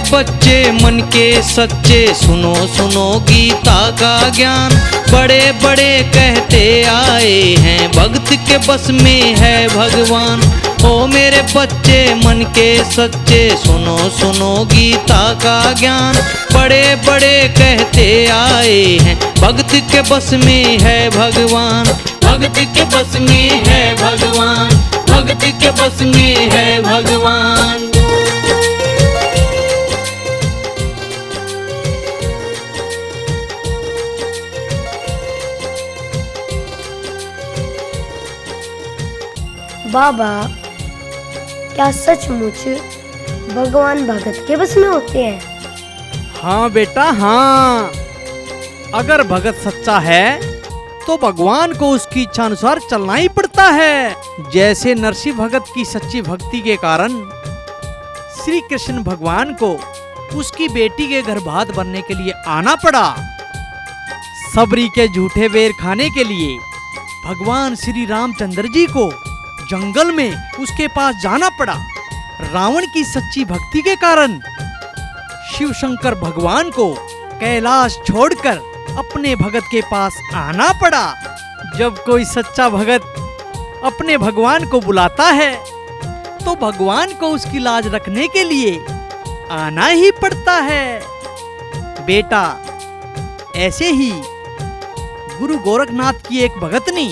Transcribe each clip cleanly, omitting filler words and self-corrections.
बच्चे मन के सच्चे, सुनो सुनो गीता का ज्ञान। बड़े बड़े कहते आए हैं, भक्त के बस में है भगवान। ओ मेरे बच्चे मन के सच्चे, सुनो सुनो गीता का ज्ञान। बड़े बड़े कहते आए हैं, भक्त के बस में है भगवान। भक्त के बस में है भगवान, भक्त के बस में है भगवान। बाबा, क्या सचमुच भगवान भगत के बस में होते हैं? हाँ बेटा हाँ, अगर भगत सच्चा है तो भगवान को उसकी इच्छा अनुसार चलना ही पड़ता है। जैसे नरसिंह भगत की सच्ची भक्ति के कारण श्री कृष्ण भगवान को उसकी बेटी के गर्भात बनने के लिए आना पड़ा। सबरी के झूठे बेर खाने के लिए भगवान श्री रामचंद्र जी को जंगल में उसके पास जाना पड़ा। रावण की सच्ची भक्ति के कारण शिव शंकर भगवान को कैलाश छोड़कर अपने भगत के पास आना पड़ा। जब कोई सच्चा भगत अपने भगवान को बुलाता है तो भगवान को उसकी लाज रखने के लिए आना ही पड़ता है। बेटा, ऐसे ही गुरु गोरखनाथ की एक भगतनी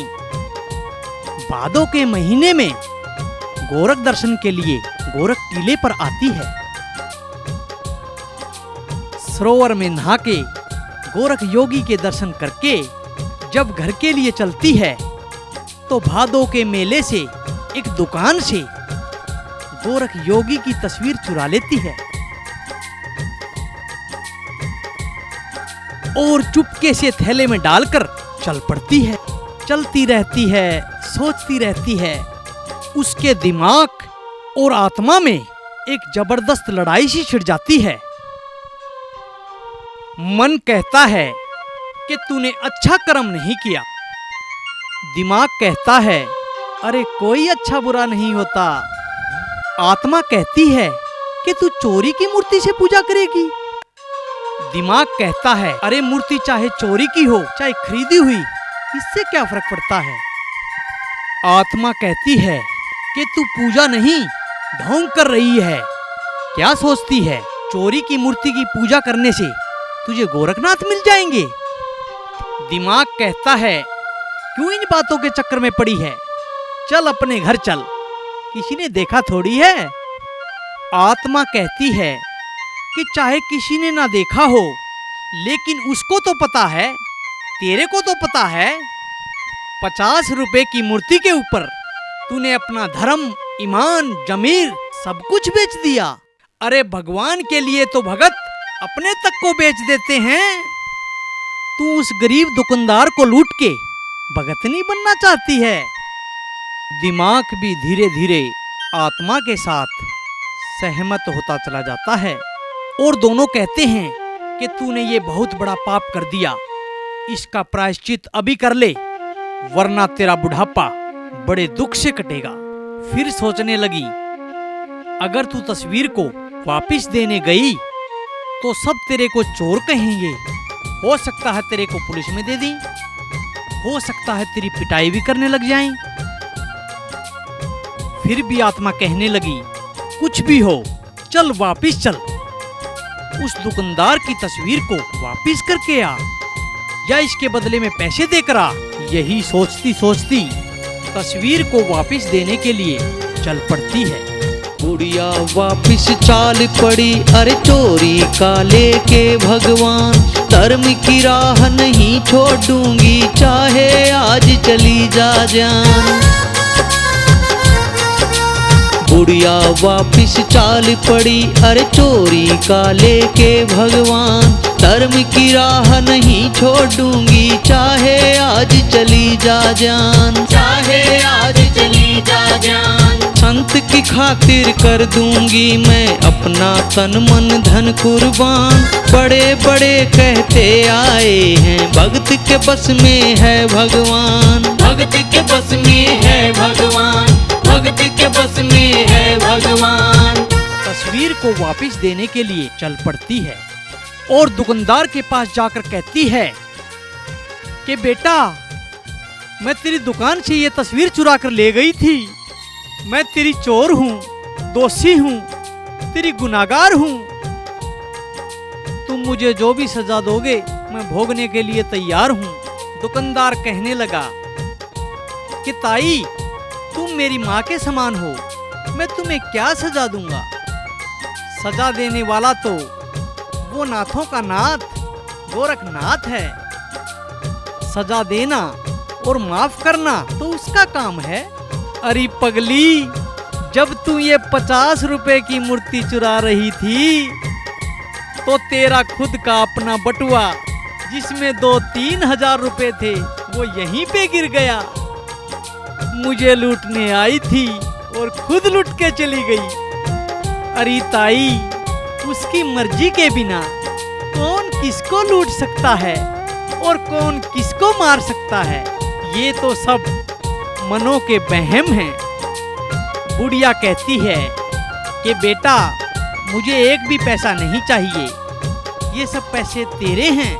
भादों के महीने में गोरख दर्शन के लिए गोरख टीले पर आती है। सरोवर में नहा के गोरख योगी के दर्शन करके जब घर के लिए चलती है तो भादों के मेले से एक दुकान से गोरख योगी की तस्वीर चुरा लेती है और चुपके से थैले में डालकर चल पड़ती है। चलती रहती है, सोचती रहती है। उसके दिमाग और आत्मा में एक जबरदस्त लड़ाई सी छिड़ जाती है। मन कहता है कि तूने अच्छा कर्म नहीं किया। दिमाग कहता है अरे कोई अच्छा बुरा नहीं होता। आत्मा कहती है कि तू चोरी की मूर्ति से पूजा करेगी। दिमाग कहता है अरे मूर्ति चाहे चोरी की हो चाहे खरीदी हुई, इससे क्या फर्क पड़ता है। आत्मा कहती है कि तू पूजा नहीं ढोंग कर रही है। क्या सोचती है चोरी की मूर्ति की पूजा करने से तुझे गोरखनाथ मिल जाएंगे। दिमाग कहता है क्यों इन बातों के चक्कर में पड़ी है, चल अपने घर चल, किसी ने देखा थोड़ी है। आत्मा कहती है कि चाहे किसी ने ना देखा हो लेकिन उसको तो पता है, तेरे को तो पता है। 50 रुपए की मूर्ति के ऊपर तूने अपना धर्म, ईमान, जमीर सब कुछ बेच दिया। अरे भगवान के लिए तो भगत अपने तक को बेच देते हैं। तू उस गरीब दुकानदार को लूट के भगतनी बनना चाहती है। दिमाग भी धीरे धीरे आत्मा के साथ सहमत होता चला जाता है और दोनों कहते हैं कि तूने ये बहुत बड़ा पाप कर दिया, इसका प्रायश्चित अभी कर ले वरना तेरा बुढ़ापा बड़े दुख से कटेगा। फिर सोचने लगी अगर तू तस्वीर को वापस देने गई तो सब तेरे को चोर कहेंगे। हो सकता है तेरे को पुलिस में दे दी, हो सकता है तेरी पिटाई भी करने लग जाएं। फिर भी आत्मा कहने लगी कुछ भी हो चल वापस चल, उस दुकानदार की तस्वीर को वापस करके आ या इसके बदले में पैसे देकर आ। यही सोचती सोचती तस्वीर को वापस देने के लिए चल पड़ती है। बुढ़िया वापिस चाल पड़ी, अरे चोरी का लेके भगवान। धर्म की राह नहीं छोड़ूंगी, चाहे आज चली जा जान। बुढ़िया वापिस चाल पड़ी, अरे चोरी का लेके भगवान। धर्म की राह नहीं छोड़ूंगी, चाहे आज चली जा जान। चाहे आज चली जा जान। संत की खातिर कर दूंगी मैं अपना तन मन धन कुर्बान। बड़े बड़े कहते आए हैं, भक्त के बस में है भगवान। भक्त के बस में है भगवान, भक्त के बस में है भगवान। तस्वीर को वापस देने के लिए चल पड़ती है और दुकानदार के पास जाकर कहती है कि बेटा, मैं तेरी दुकान से ये तस्वीर चुरा कर ले गई थी। मैं तेरी चोर हूँ, दोषी हूँ, तेरी गुनाहगार हूँ। तुम मुझे जो भी सजा दोगे मैं भोगने के लिए तैयार हूँ। दुकानदार कहने लगा कि ताई, तुम मेरी माँ के समान हो, मैं तुम्हें क्या सजा दूंगा। सजा देने वाला तो वो नाथों का नाथ गोरखनाथ है। सजा देना और माफ करना तो उसका काम है। अरे पगली, जब तू ये 50 रुपए की मूर्ति चुरा रही थी तो तेरा खुद का अपना बटुआ जिसमें 2-3 हजार रुपए थे वो यहीं पे गिर गया। मुझे लूटने आई थी और खुद लूट के चली गई। अरे ताई, उसकी मर्जी के बिना कौन किसको लूट सकता है और कौन किसको मार सकता है। ये तो सब मनों के वहम हैं। बुढ़िया कहती है कि बेटा, मुझे एक भी पैसा नहीं चाहिए, ये सब पैसे तेरे हैं।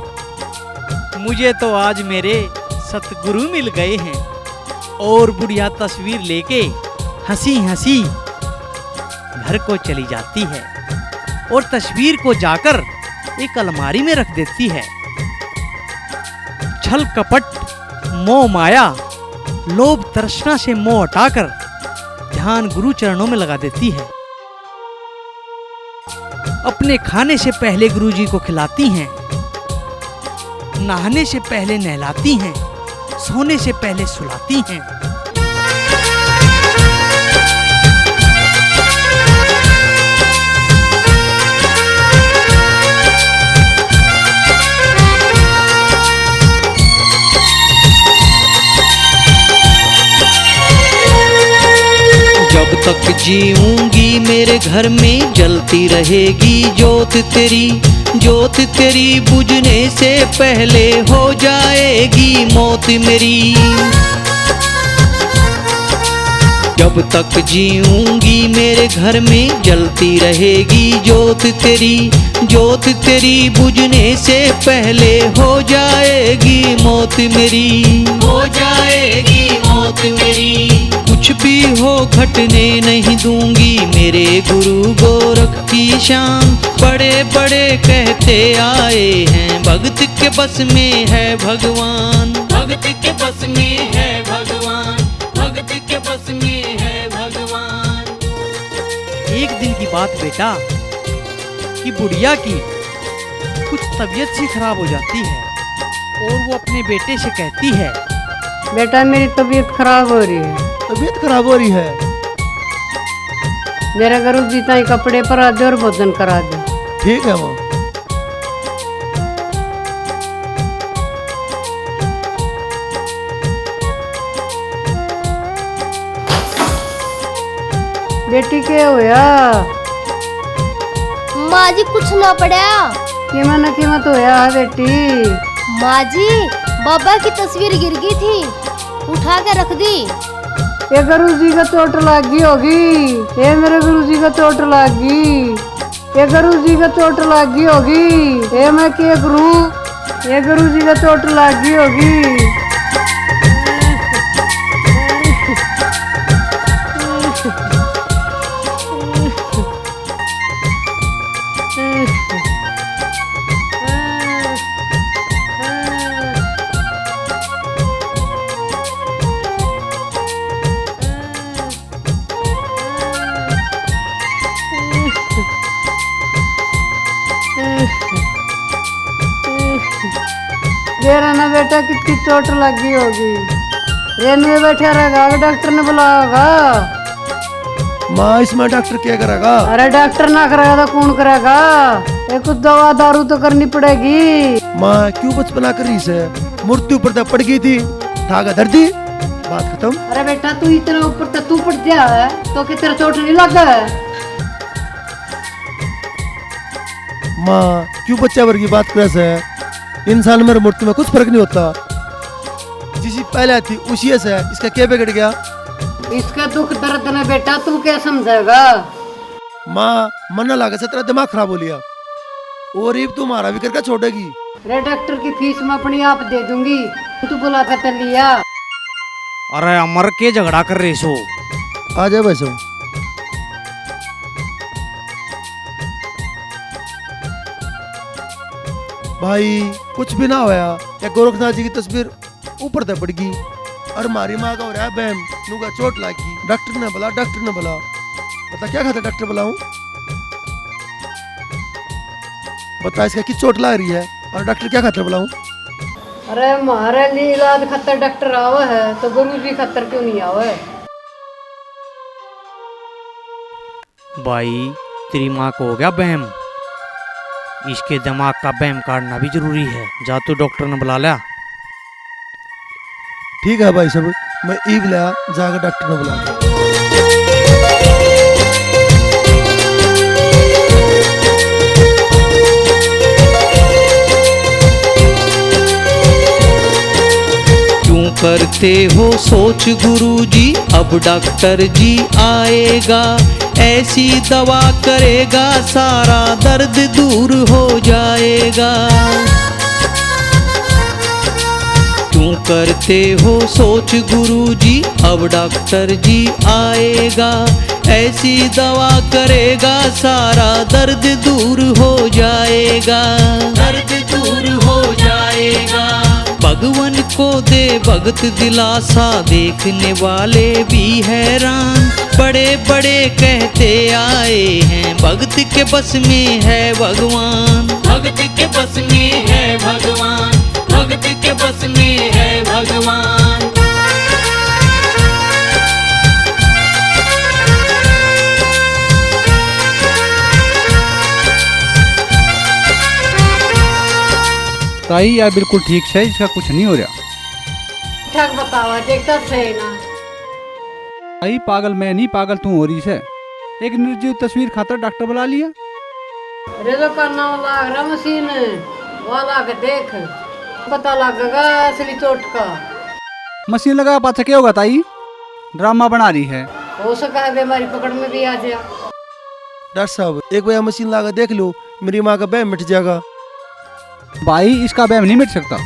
मुझे तो आज मेरे सतगुरु मिल गए हैं। और बुढ़िया तस्वीर लेके हंसी हंसी घर को चली जाती है और तस्वीर को जाकर एक अलमारी में रख देती है। छल कपट, मोह माया, लोभ तृष्णा से मोह हटाकर ध्यान गुरु चरणों में लगा देती है। अपने खाने से पहले गुरुजी को खिलाती हैं, नहाने से पहले नहलाती हैं, सोने से पहले सुलाती हैं। जब तक जीऊंगी मेरे घर में जलती रहेगी ज्योत तेरी। ज्योत तेरी बुझने से पहले हो जाएगी मौत मेरी। जब तक जीऊंगी मेरे घर में जलती रहेगी ज्योत तेरी। ज्योत तेरी बुझने से पहले हो जाएगी मौत मेरी। हो जाएगी मौत मेरी। कुछ भी हो घटने नहीं दूंगी मेरे गुरु गोरख की शान। बड़े बड़े कहते आए हैं भक्त के बस में है भगवान। भक्त के बस में है भगवान। भक्त के बस में है भगवान। एक दिन की बात बेटा कि बुढ़िया की कुछ तबीयत सी खराब हो जाती है और वो अपने बेटे से कहती है, बेटा मेरी तबीयत खराब हो रही है। तबीयत खराब हो रही है? मेरे गुरु जी ताई कपड़े पर आ दे और भोजन करा दे। ठीक है माँ। बेटी क्या होया? माँ जी कुछ ना पड़ा। कीमत होया बेटी? माँ जी, बाबा की तस्वीर गिर गई थी, उठा के रख दी। ये गुरु जी का चोट लगी होगी। ये मेरे गुरु जी का चोट लगी। ये गुरु जी का चोट लगी होगी। ये मैं क्या करूं? ये गुरु जी का चोट लगी होगी। तेरा ना बेटा कितनी चोट लगी होगी। रेन में बैठा रहेगा, डॉक्टर ने बुलाएगा। माँ इसमें डॉक्टर क्या करेगा? अरे डॉक्टर ना करेगा तो कौन करेगा? ये कुछ दवा दारू तो करनी पड़ेगी। माँ क्यों बचपना कर रही से? मृत्यु पर पड़ गई थी, ठाका धर दी, बात खत्म। अरे बेटा तू इतना ऊपर तक तू पड़ गया है तो कि तेरा चोट नहीं लगा है? माँ क्यों बच्चा वर्ग की बात करे से? इंसान मेरे मूर्ति में कुछ फर्क नहीं होता। जिसी पहले थी उसी से इसका क्या बिगड़ गया? इसका दुख दर्द ने बेटा तू क्या समझेगा? माँ मन लगा से तेरा दिमाग खराब हो लिया और अब तुम्हारा भी करके छोड़ेगी। अरे डॉक्टर की फीस मैं अपनी आप दे दूंगी, तू बुला कर लिया। अरे अमर के झगड़ा कर रहे सो। आ जाए भाई साहब। भाई कुछ भी ना होया, या गोरखनाथ जी की तस्वीर ऊपर तक पड़ गई और हमारी माँ का हो रहा है बहन नुका चोट लागी। डॉक्टर ने बोला, डॉक्टर ने बोला, बता क्या खाता डॉक्टर बुलाऊं? बता इसका की चोट लग रही है और डॉक्टर क्या खातर बुलाऊं? अरे हमारे लिए इलाज खतर डॉक्टर आवे है तो गुरु जी खतर क्यों नहीं आवे? भाई तेरी माँ को हो गया बहम, इसके दिमाग का बहम काटना भी जरूरी है। जा तू डॉक्टर ने बुला लिया। ठीक है भाई साहब, मैं ईब लिया जाकर डॉक्टर ने बुला। क्यों करते हो सोच गुरुजी, अब डॉक्टर जी आएगा, ऐसी दवा करेगा सारा दर्द दूर हो जाएगा। क्यों करते हो सोच गुरुजी, अब डॉक्टर जी आएगा, ऐसी दवा करेगा सारा दर्द दूर हो जाएगा, दर्द दूर हो जाएगा। भगवान को दे भगत दिलासा, देखने वाले भी हैरान, बड़े बड़े कहते आए हैं भगत के बस में है भगवान, भगत के बस में है भगवान, भगत के बस में है भगवान। ताई यार बिल्कुल ठीक है, इसका कुछ नहीं हो रहा। ठीक बतावा, देखता सही ना। ताई पागल मैं नहीं, पागल तू हो रही है। एक निर्जीव तस्वीर खातर डॉक्टर बुला लिया। रेलो करना लाग रहा मशीन, वो लाग देख, पता लगेगा असली चोट का। मशीन लगा पाछा क्या होगा ताई? ड्रामा बना रही है। हो सका है बीमारी पकड़ में भी आ जाए। डॉक्टर साहब एक बार मशीन लगा देख लो, मेरी माँ का बहम मिट जाएगा। भाई इसका वहम नहीं मिट सकता।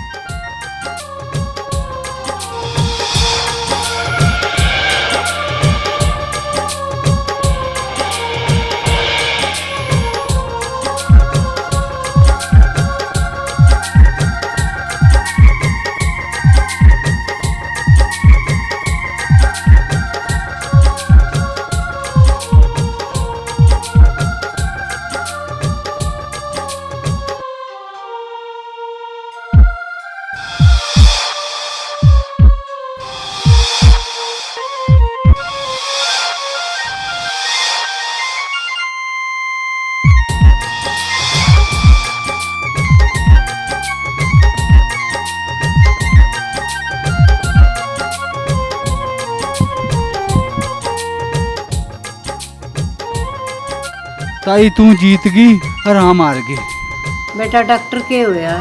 ताई तू जीत गई और हम हार गए। बेटा डॉक्टर के होया?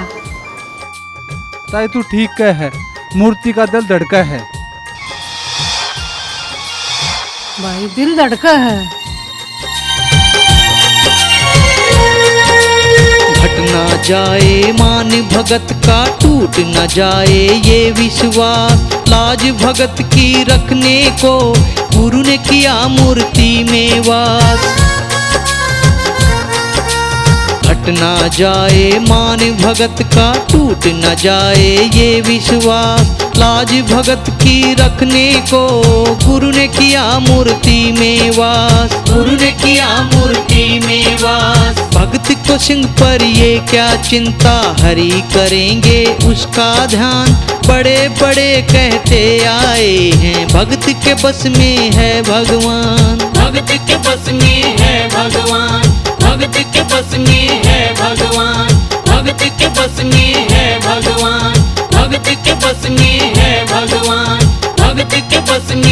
ताई तू ठीक कह है, मूर्ति का दिल धड़का है। भाई दिल धड़का है। घट ना जाए मान भगत का, टूट न जाए ये विश्वास, लाज भगत की रखने को गुरु ने किया मूर्ति में वास। घट ना जाए मान भगत का, टूट न जाए ये विश्वास, लाज भगत की रखने को गुरु ने किया मूर्ति में वास, गुरु ने किया मूर्ति में वास। भगत को सिंह पर ये क्या चिंता, हरि करेंगे उसका ध्यान, बड़े बड़े कहते आए हैं भगत के बस में है भगवान, भगत के बस में है भगवान, भगत के बस में है भगवान, भगत के बस में है भगवान, भगत के बस में है भगवान, भगत के बस में